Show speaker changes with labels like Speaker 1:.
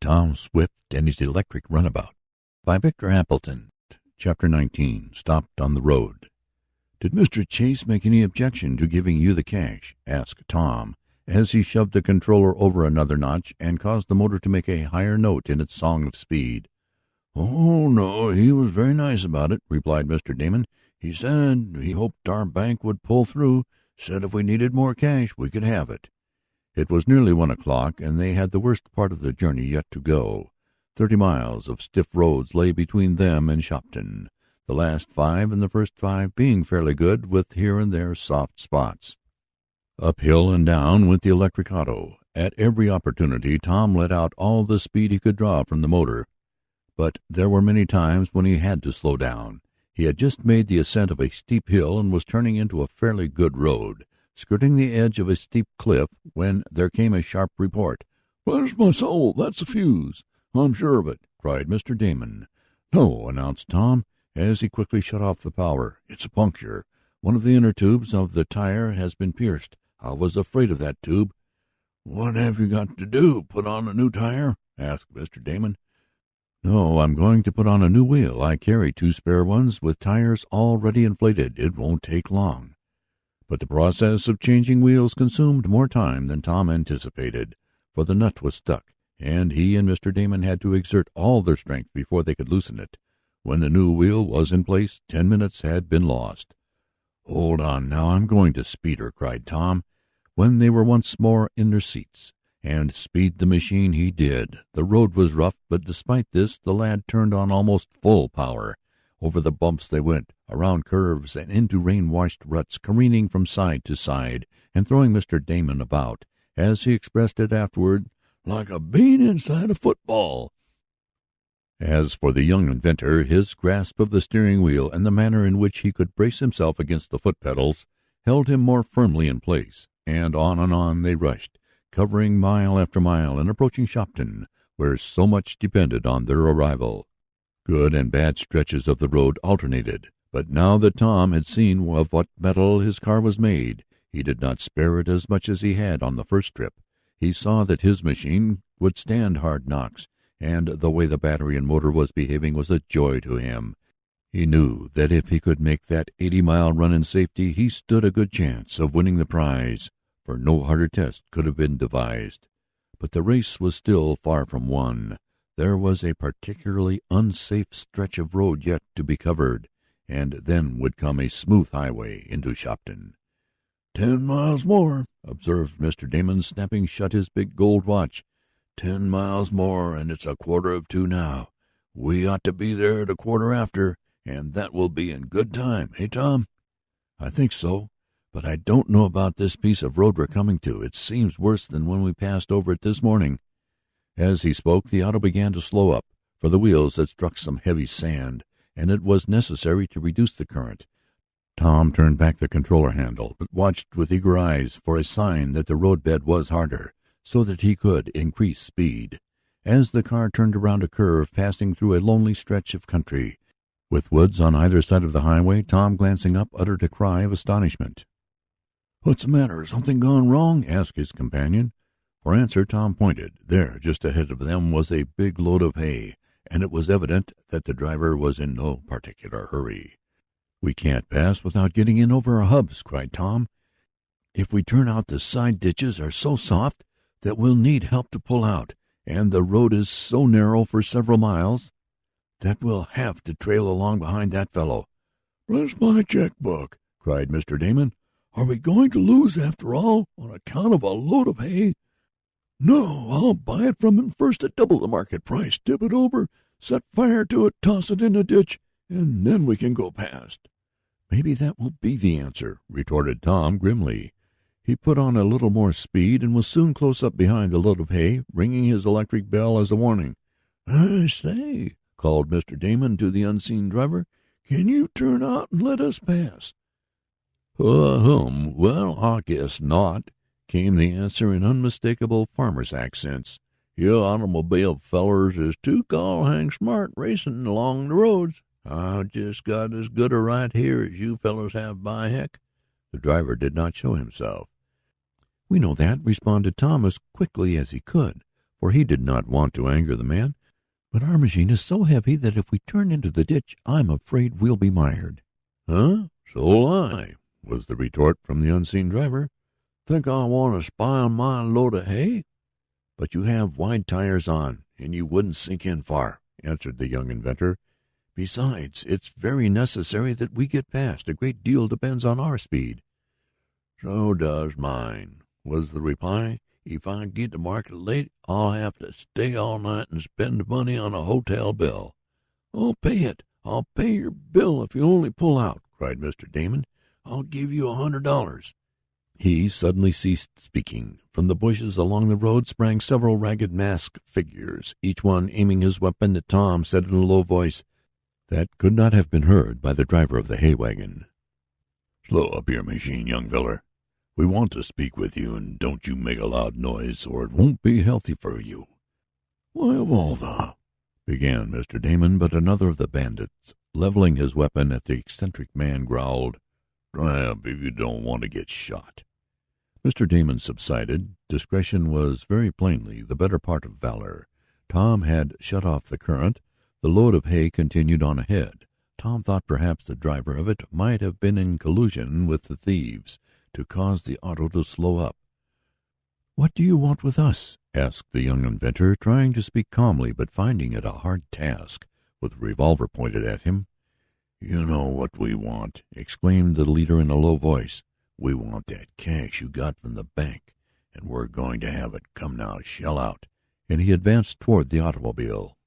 Speaker 1: Tom Swift and His Electric Runabout by Victor Appleton. Chapter 19. Stopped on the Road. "Did Mr. Chase make any objection to giving you the cash?" asked Tom, as he shoved the controller over another notch and caused the motor to make a higher note in its song of speed. "Oh, no, he was very nice about it," replied Mr. Damon. "He said he hoped our bank would pull through, said if we needed more cash we could have it." It was nearly 1 o'clock, and they had the worst part of the journey yet to go. 30 miles of stiff roads lay between them and Shopton, the last 5 and the first 5 being fairly good, with here and there soft spots. Uphill and down went the electric auto. At every opportunity Tom let out all the speed he could draw from the motor, but there were many times when he had to slow down. He had just made the ascent of a steep hill and was turning into a fairly good road, skirting the edge of a steep cliff, when there came a sharp report. "Bless my soul, that's a fuse! I'm sure of it!" cried Mr. Damon. "No," announced Tom, as he quickly shut off the power. "It's a puncture. One of the inner tubes of the tire has been pierced. I was afraid of that tube." "What have you got to do? Put on a new tire?" asked Mr. Damon. "No, I'm going to put on a new wheel. I carry 2 spare ones with tires already inflated. It won't take long." But the process of changing wheels consumed more time than Tom anticipated, for the nut was stuck, and he and Mr. Damon had to exert all their strength before they could loosen it. When the new wheel was in place, 10 minutes had been lost. "Hold on now, I'm going to speed her," cried Tom, when they were once more in their seats. And speed the machine he did. The road was rough, but despite this the lad turned on almost full power. Over the bumps they went, around curves, and into rain-washed ruts, careening from side to side and throwing Mr. Damon about, as he expressed it afterward, "like a bean inside a football." As for the young inventor, his grasp of the steering wheel and the manner in which he could brace himself against the foot pedals held him more firmly in place, and on they rushed, covering mile after mile and approaching Shopton, where so much depended on their arrival. Good and bad stretches of the road alternated, but now that Tom had seen of what metal his car was made, he did not spare it as much as he had on the first trip. He saw that his machine would stand hard knocks, and the way the battery and motor was behaving was a joy to him. He knew that if he could make that 80-mile run in safety, he stood a good chance of winning the prize, for no harder test could have been devised. But the race was still far from won. There was a particularly unsafe stretch of road yet to be covered, and then would come a smooth highway into Shopton. 10 miles more," observed Mr. Damon, snapping shut his big gold watch. 10 miles more, and it's 1:15 now. We ought to be there at 1:15, and that will be in good time, eh, Tom?" "I think so, but I don't know about this piece of road we're coming to. It seems worse than when we passed over it this morning." As he spoke, the auto began to slow up, for the wheels had struck some heavy sand, and it was necessary to reduce the current. Tom turned back the controller handle, but watched with eager eyes for a sign that the roadbed was harder, so that he could increase speed. As the car turned around a curve, passing through a lonely stretch of country, with woods on either side of the highway, Tom, glancing up, uttered a cry of astonishment. "What's the matter? Something gone wrong?" asked his companion. For answer, Tom pointed. There, just ahead of them, was a big load of hay, and it was evident that the driver was in no particular hurry. "We can't pass without getting in over our hubs," cried Tom. "If we turn out, the side ditches are so soft that we'll need help to pull out, and the road is so narrow for several miles that we'll have to trail along behind that fellow." "Bless my checkbook!" cried Mr. Damon. "Are we going to lose after all, on account of a load of hay? No, I'll buy it from him first at double the market price, tip it over, set fire to it, toss it in a ditch, and then we can go past." "Maybe that will be the answer," retorted Tom grimly. He put on a little more speed and was soon close up behind the load of hay, ringing his electric bell as a warning. "I say," called Mr. Damon to the unseen driver, "can you turn out and let us pass?" Well, I guess not," came the answer in unmistakable farmer's accents. "You automobile fellers is too gol-hang smart racing along the roads. I've just got as good a right here as you fellows have, by heck." The driver did not show himself. "We know that," responded Tom as quickly as he could, for he did not want to anger the man. "But our machine is so heavy that if we turn into the ditch, I'm afraid we'll be mired."
Speaker 2: "Huh? So'll I," was the retort from the unseen driver. "Think I want to spy on my load of hay?"
Speaker 1: "But you have wide tires on, and you wouldn't sink in far," answered the young inventor. "Besides, it's very necessary that we get past. A great deal depends on our speed."
Speaker 2: "So does mine," was the reply. "If I get to market late, I'll have to stay all night and spend money on a hotel bill."
Speaker 1: "I'll pay it. I'll pay your bill if you only pull out," cried Mr. Damon. "I'll give you $100. He suddenly ceased speaking. From the bushes along the road sprang several ragged masked figures, each one aiming his weapon at Tom, said in a low voice that could not have been heard by the driver of the hay wagon:
Speaker 2: "Slow up your machine, young feller. We want to speak with you, and don't you make a loud noise, or it won't be healthy for you."
Speaker 1: "Why, of all the—" began Mr. Damon, but another of the bandits, leveling his weapon at the eccentric man, growled,
Speaker 2: "Dry up if you don't want to get shot."
Speaker 1: Mr. Damon subsided. Discretion was very plainly the better part of valor. Tom had shut off the current. The load of hay continued on ahead. Tom thought perhaps the driver of it might have been in collusion with the thieves to cause the auto to slow up. "What do you want with us?" asked the young inventor, trying to speak calmly, but finding it a hard task with a revolver pointed at him.
Speaker 2: "You know what we want,"
Speaker 1: exclaimed the leader in a low voice.
Speaker 2: "We want that cash you got from the bank, and we're going to have it. Come now, shell out."
Speaker 1: And he advanced toward the automobile.